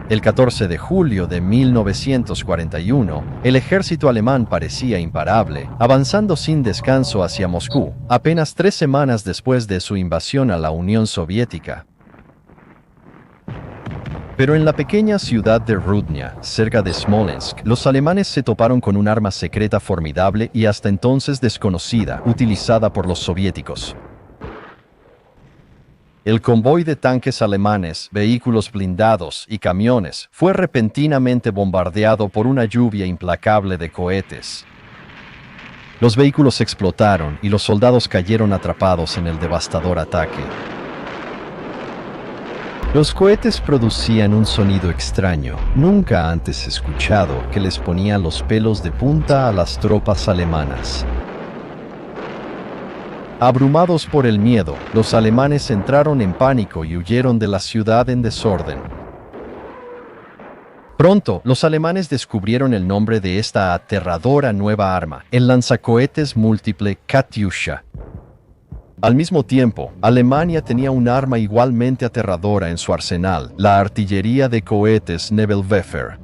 El 14 de julio de 1941, el ejército alemán parecía imparable, avanzando sin descanso hacia Moscú, apenas 3 semanas después de su invasión a la Unión Soviética. Pero en la pequeña ciudad de Rudnya, cerca de Smolensk, los alemanes se toparon con un arma secreta formidable y hasta entonces desconocida, utilizada por los soviéticos. El convoy de tanques alemanes, vehículos blindados y camiones fue repentinamente bombardeado por una lluvia implacable de cohetes. Los vehículos explotaron y los soldados cayeron atrapados en el devastador ataque. Los cohetes producían un sonido extraño, nunca antes escuchado, que les ponía los pelos de punta a las tropas alemanas. Abrumados por el miedo, los alemanes entraron en pánico y huyeron de la ciudad en desorden. Pronto, los alemanes descubrieron el nombre de esta aterradora nueva arma, el lanzacohetes múltiple Katyusha. Al mismo tiempo, Alemania tenía un arma igualmente aterradora en su arsenal, la artillería de cohetes Nebelwerfer.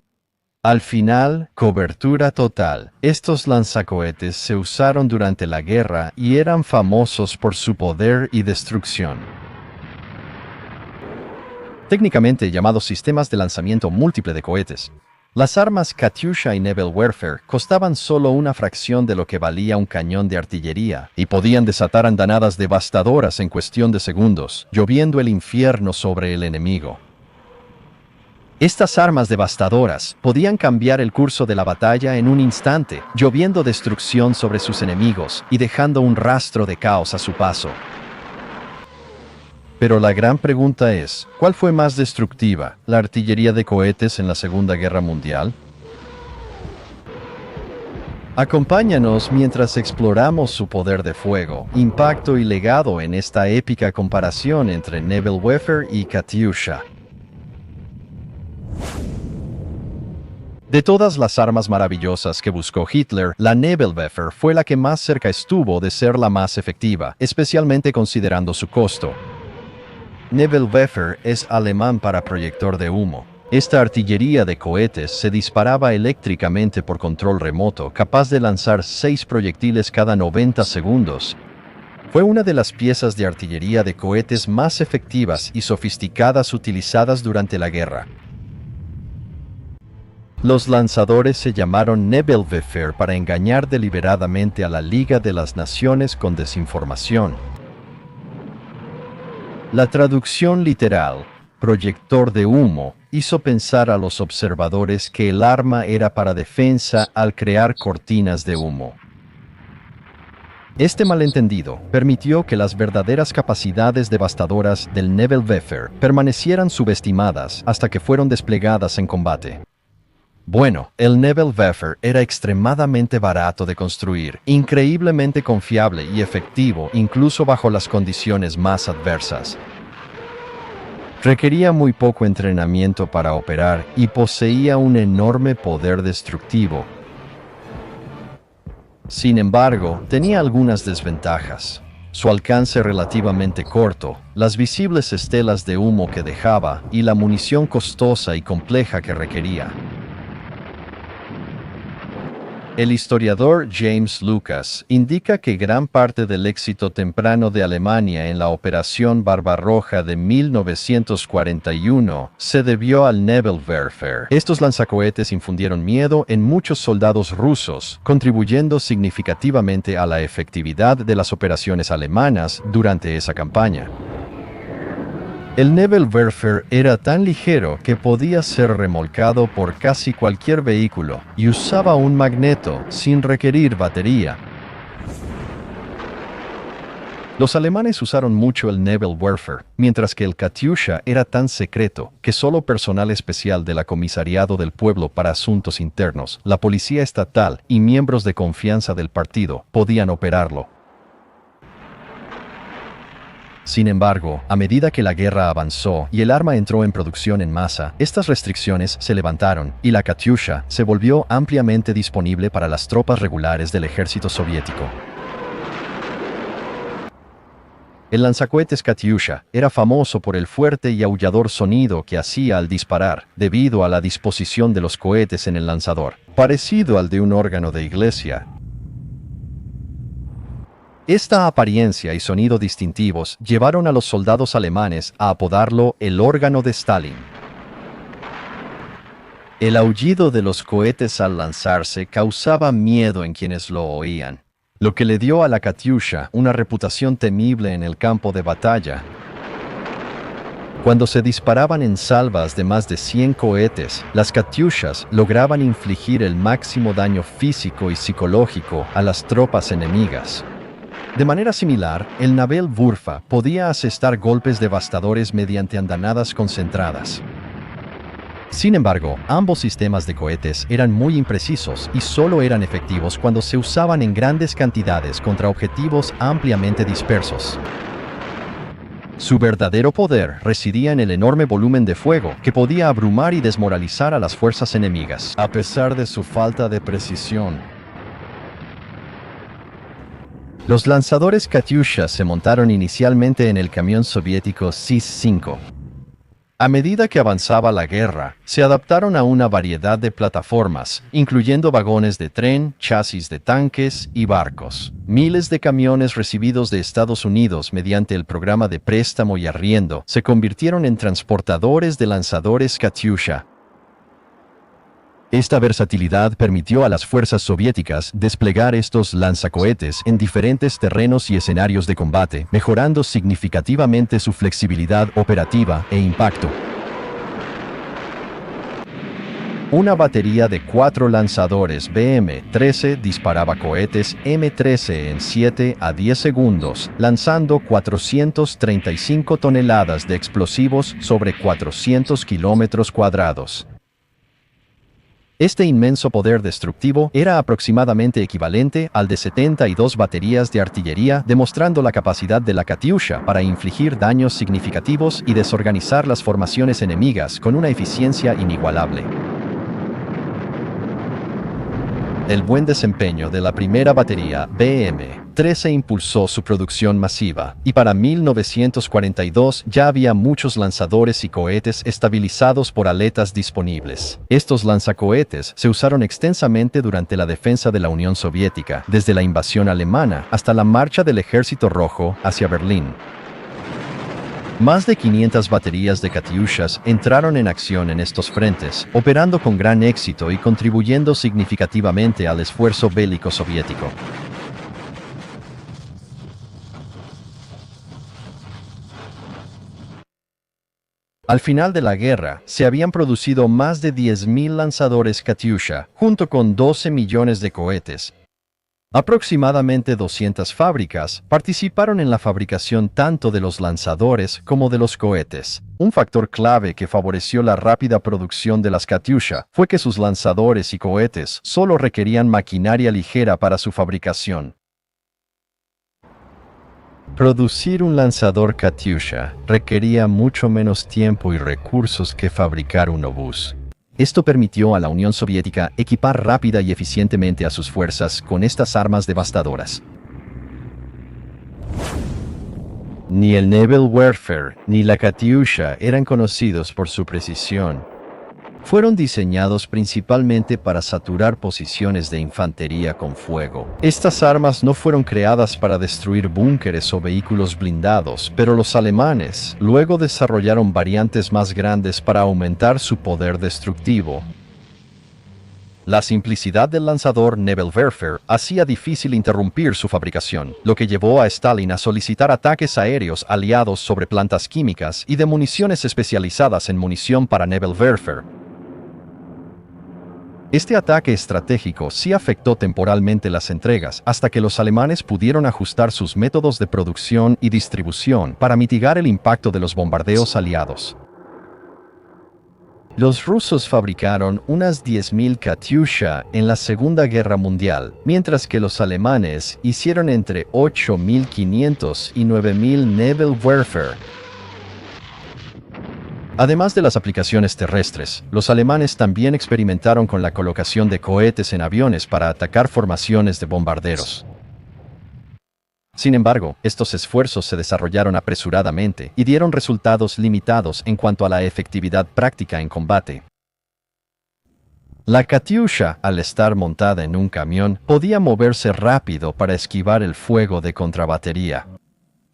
Al final, cobertura total. Estos lanzacohetes se usaron durante la guerra y eran famosos por su poder y destrucción. Técnicamente llamados sistemas de lanzamiento múltiple de cohetes, las armas Katyusha y Nebelwerfer costaban solo una fracción de lo que valía un cañón de artillería y podían desatar andanadas devastadoras en cuestión de segundos, lloviendo el infierno sobre el enemigo. Estas armas devastadoras podían cambiar el curso de la batalla en un instante, lloviendo destrucción sobre sus enemigos y dejando un rastro de caos a su paso. Pero la gran pregunta es, ¿cuál fue más destructiva, la artillería de cohetes en la Segunda Guerra Mundial? Acompáñanos mientras exploramos su poder de fuego, impacto y legado en esta épica comparación entre Nebelwerfer y Katyusha. De todas las armas maravillosas que buscó Hitler, la Nebelwerfer fue la que más cerca estuvo de ser la más efectiva, especialmente considerando su costo. Nebelwerfer es alemán para proyector de humo. Esta artillería de cohetes se disparaba eléctricamente por control remoto, capaz de lanzar 6 proyectiles cada 90 segundos. Fue una de las piezas de artillería de cohetes más efectivas y sofisticadas utilizadas durante la guerra. Los lanzadores se llamaron Nebelwerfer para engañar deliberadamente a la Liga de las Naciones con desinformación. La traducción literal, proyector de humo, hizo pensar a los observadores que el arma era para defensa al crear cortinas de humo. Este malentendido permitió que las verdaderas capacidades devastadoras del Nebelwerfer permanecieran subestimadas hasta que fueron desplegadas en combate. Bueno, el Nebelwerfer era extremadamente barato de construir, increíblemente confiable y efectivo incluso bajo las condiciones más adversas. Requería muy poco entrenamiento para operar y poseía un enorme poder destructivo. Sin embargo, tenía algunas desventajas. Su alcance relativamente corto, las visibles estelas de humo que dejaba y la munición costosa y compleja que requería. El historiador James Lucas indica que gran parte del éxito temprano de Alemania en la Operación Barbarroja de 1941 se debió al Nebelwerfer. Estos lanzacohetes infundieron miedo en muchos soldados rusos, contribuyendo significativamente a la efectividad de las operaciones alemanas durante esa campaña. El Nebelwerfer era tan ligero que podía ser remolcado por casi cualquier vehículo y usaba un magneto sin requerir batería. Los alemanes usaron mucho el Nebelwerfer, mientras que el Katyusha era tan secreto que solo personal especial de la Comisariado del Pueblo para Asuntos Internos, la Policía Estatal y miembros de confianza del partido podían operarlo. Sin embargo, a medida que la guerra avanzó y el arma entró en producción en masa, estas restricciones se levantaron y la Katyusha se volvió ampliamente disponible para las tropas regulares del ejército soviético. El lanzacohetes Katyusha era famoso por el fuerte y aullador sonido que hacía al disparar, debido a la disposición de los cohetes en el lanzador, parecido al de un órgano de iglesia. Esta apariencia y sonido distintivos llevaron a los soldados alemanes a apodarlo el órgano de Stalin. El aullido de los cohetes al lanzarse causaba miedo en quienes lo oían, lo que le dio a la Katyusha una reputación temible en el campo de batalla. Cuando se disparaban en salvas de más de 100 cohetes, las Katyushas lograban infligir el máximo daño físico y psicológico a las tropas enemigas. De manera similar, el Nebelwerfer podía asestar golpes devastadores mediante andanadas concentradas. Sin embargo, ambos sistemas de cohetes eran muy imprecisos y solo eran efectivos cuando se usaban en grandes cantidades contra objetivos ampliamente dispersos. Su verdadero poder residía en el enorme volumen de fuego que podía abrumar y desmoralizar a las fuerzas enemigas, a pesar de su falta de precisión. Los lanzadores Katyusha se montaron inicialmente en el camión soviético Sis-5. A medida que avanzaba la guerra, se adaptaron a una variedad de plataformas, incluyendo vagones de tren, chasis de tanques y barcos. Miles de camiones recibidos de Estados Unidos mediante el programa de préstamo y arriendo se convirtieron en transportadores de lanzadores Katyusha. Esta versatilidad permitió a las fuerzas soviéticas desplegar estos lanzacohetes en diferentes terrenos y escenarios de combate, mejorando significativamente su flexibilidad operativa e impacto. Una batería de 4 lanzadores BM-13 disparaba cohetes M-13 en 7 a 10 segundos, lanzando 435 toneladas de explosivos sobre 400 kilómetros cuadrados. Este inmenso poder destructivo era aproximadamente equivalente al de 72 baterías de artillería, demostrando la capacidad de la Katyusha para infligir daños significativos y desorganizar las formaciones enemigas con una eficiencia inigualable. El buen desempeño de la primera batería BM-13 impulsó su producción masiva, y para 1942 ya había muchos lanzadores y cohetes estabilizados por aletas disponibles. Estos lanzacohetes se usaron extensamente durante la defensa de la Unión Soviética, desde la invasión alemana hasta la marcha del Ejército Rojo hacia Berlín. Más de 500 baterías de Katyushas entraron en acción en estos frentes, operando con gran éxito y contribuyendo significativamente al esfuerzo bélico soviético. Al final de la guerra, se habían producido más de 10.000 lanzadores Katyusha, junto con 12 millones de cohetes. Aproximadamente 200 fábricas participaron en la fabricación tanto de los lanzadores como de los cohetes. Un factor clave que favoreció la rápida producción de las Katyusha fue que sus lanzadores y cohetes solo requerían maquinaria ligera para su fabricación. Producir un lanzador Katyusha requería mucho menos tiempo y recursos que fabricar un obús. Esto permitió a la Unión Soviética equipar rápida y eficientemente a sus fuerzas con estas armas devastadoras. Ni el Nebelwerfer ni la Katyusha eran conocidos por su precisión. Fueron diseñados principalmente para saturar posiciones de infantería con fuego. Estas armas no fueron creadas para destruir búnkeres o vehículos blindados, pero los alemanes luego desarrollaron variantes más grandes para aumentar su poder destructivo. La simplicidad del lanzador Nebelwerfer hacía difícil interrumpir su fabricación, lo que llevó a Stalin a solicitar ataques aéreos aliados sobre plantas químicas y de municiones especializadas en munición para Nebelwerfer. Este ataque estratégico sí afectó temporalmente las entregas hasta que los alemanes pudieron ajustar sus métodos de producción y distribución para mitigar el impacto de los bombardeos aliados. Los rusos fabricaron unas 10.000 Katyusha en la Segunda Guerra Mundial, mientras que los alemanes hicieron entre 8.500 y 9.000 Nebelwerfer. Además de las aplicaciones terrestres, los alemanes también experimentaron con la colocación de cohetes en aviones para atacar formaciones de bombarderos. Sin embargo, estos esfuerzos se desarrollaron apresuradamente y dieron resultados limitados en cuanto a la efectividad práctica en combate. La Katyusha, al estar montada en un camión, podía moverse rápido para esquivar el fuego de contrabatería.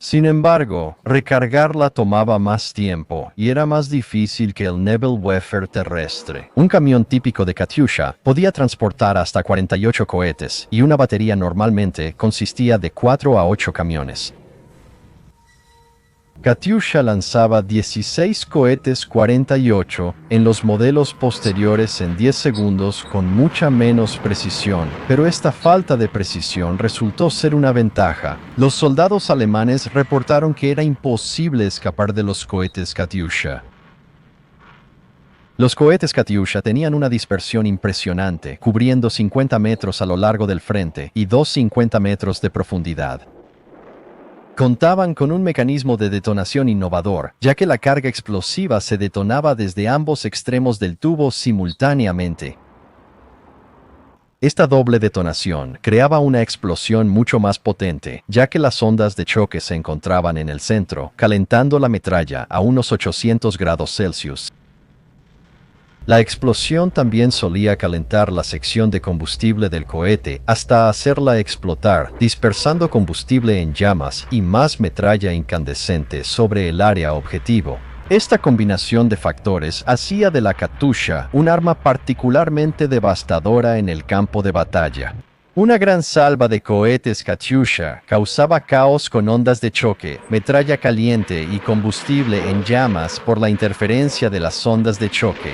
Sin embargo, recargarla tomaba más tiempo y era más difícil que el Nebelwerfer terrestre. Un camión típico de Katyusha podía transportar hasta 48 cohetes y una batería normalmente consistía de 4 a 8 camiones. Katyusha lanzaba 16 cohetes 48 en los modelos posteriores en 10 segundos con mucha menos precisión, pero esta falta de precisión resultó ser una ventaja. Los soldados alemanes reportaron que era imposible escapar de los cohetes Katyusha. Los cohetes Katyusha tenían una dispersión impresionante, cubriendo 50 metros a lo largo del frente y 250 metros de profundidad. Contaban con un mecanismo de detonación innovador, ya que la carga explosiva se detonaba desde ambos extremos del tubo simultáneamente. Esta doble detonación creaba una explosión mucho más potente, ya que las ondas de choque se encontraban en el centro, calentando la metralla a unos 800 grados Celsius. La explosión también solía calentar la sección de combustible del cohete hasta hacerla explotar, dispersando combustible en llamas y más metralla incandescente sobre el área objetivo. Esta combinación de factores hacía de la Katyusha un arma particularmente devastadora en el campo de batalla. Una gran salva de cohetes Katyusha causaba caos con ondas de choque, metralla caliente y combustible en llamas por la interferencia de las ondas de choque.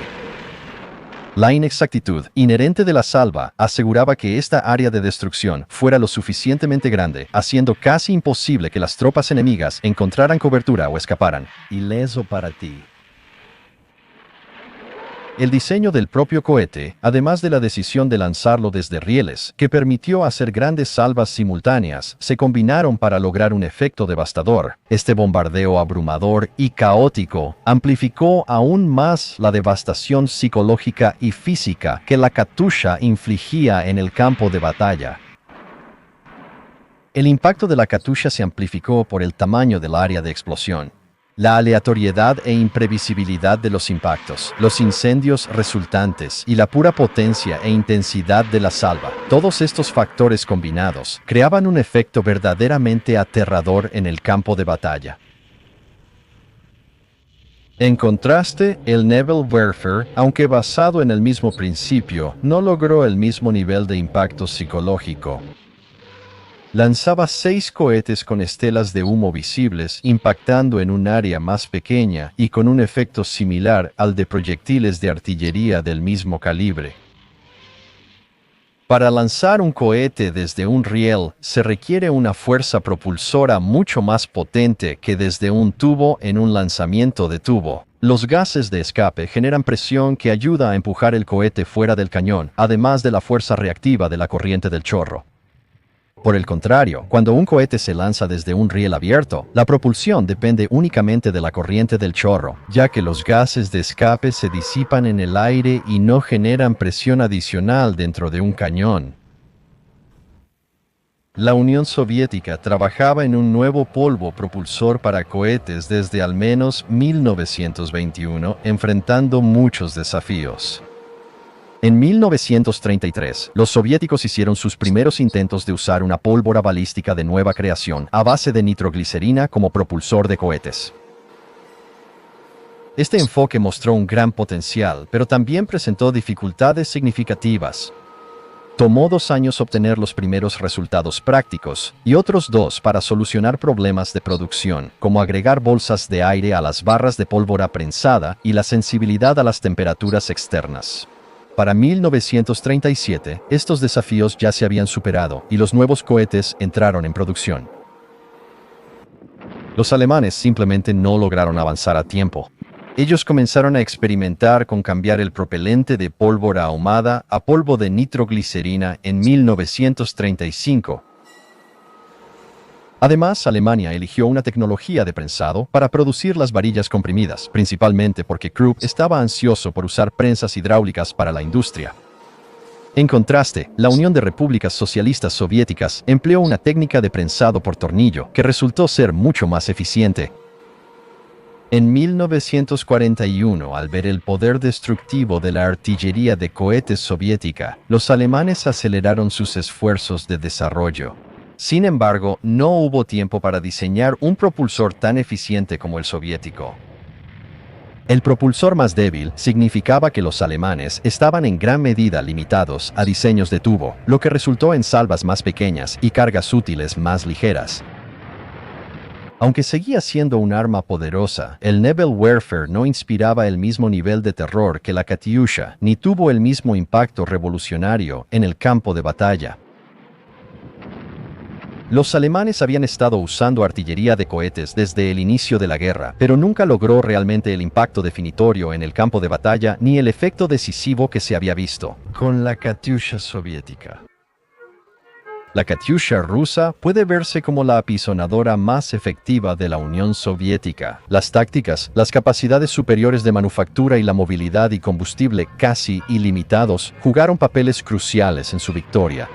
La inexactitud inherente de la salva aseguraba que esta área de destrucción fuera lo suficientemente grande, haciendo casi imposible que las tropas enemigas encontraran cobertura o escaparan. Ileso para ti. El diseño del propio cohete, además de la decisión de lanzarlo desde rieles, que permitió hacer grandes salvas simultáneas, se combinaron para lograr un efecto devastador. Este bombardeo abrumador y caótico amplificó aún más la devastación psicológica y física que la Katyusha infligía en el campo de batalla. El impacto de la Katyusha se amplificó por el tamaño del área de explosión. La aleatoriedad e imprevisibilidad de los impactos, los incendios resultantes y la pura potencia e intensidad de la salva, todos estos factores combinados, creaban un efecto verdaderamente aterrador en el campo de batalla. En contraste, el Nebelwerfer, aunque basado en el mismo principio, no logró el mismo nivel de impacto psicológico. Lanzaba 6 cohetes con estelas de humo visibles, impactando en un área más pequeña y con un efecto similar al de proyectiles de artillería del mismo calibre. Para lanzar un cohete desde un riel se requiere una fuerza propulsora mucho más potente que desde un tubo en un lanzamiento de tubo. Los gases de escape generan presión que ayuda a empujar el cohete fuera del cañón, además de la fuerza reactiva de la corriente del chorro. Por el contrario, cuando un cohete se lanza desde un riel abierto, la propulsión depende únicamente de la corriente del chorro, ya que los gases de escape se disipan en el aire y no generan presión adicional dentro de un cañón. La Unión Soviética trabajaba en un nuevo polvo propulsor para cohetes desde al menos 1921, enfrentando muchos desafíos. En 1933, los soviéticos hicieron sus primeros intentos de usar una pólvora balística de nueva creación a base de nitroglicerina como propulsor de cohetes. Este enfoque mostró un gran potencial, pero también presentó dificultades significativas. Tomó 2 años obtener los primeros resultados prácticos y otros 2 para solucionar problemas de producción, como agregar bolsas de aire a las barras de pólvora prensada y la sensibilidad a las temperaturas externas. Para 1937, estos desafíos ya se habían superado y los nuevos cohetes entraron en producción. Los alemanes simplemente no lograron avanzar a tiempo. Ellos comenzaron a experimentar con cambiar el propelente de pólvora ahumada a polvo de nitroglicerina en 1935. Además, Alemania eligió una tecnología de prensado para producir las varillas comprimidas, principalmente porque Krupp estaba ansioso por usar prensas hidráulicas para la industria. En contraste, la Unión de Repúblicas Socialistas Soviéticas empleó una técnica de prensado por tornillo que resultó ser mucho más eficiente. En 1941, al ver el poder destructivo de la artillería de cohetes soviética, los alemanes aceleraron sus esfuerzos de desarrollo. Sin embargo, no hubo tiempo para diseñar un propulsor tan eficiente como el soviético. El propulsor más débil significaba que los alemanes estaban en gran medida limitados a diseños de tubo, lo que resultó en salvas más pequeñas y cargas útiles más ligeras. Aunque seguía siendo un arma poderosa, el Naval Warfare no inspiraba el mismo nivel de terror que la Katyusha, ni tuvo el mismo impacto revolucionario en el campo de batalla. Los alemanes habían estado usando artillería de cohetes desde el inicio de la guerra, pero nunca logró realmente el impacto definitorio en el campo de batalla ni el efecto decisivo que se había visto con la Katyusha soviética. La Katyusha rusa puede verse como la apisonadora más efectiva de la Unión Soviética. Las tácticas, las capacidades superiores de manufactura y la movilidad y combustible casi ilimitados jugaron papeles cruciales en su victoria.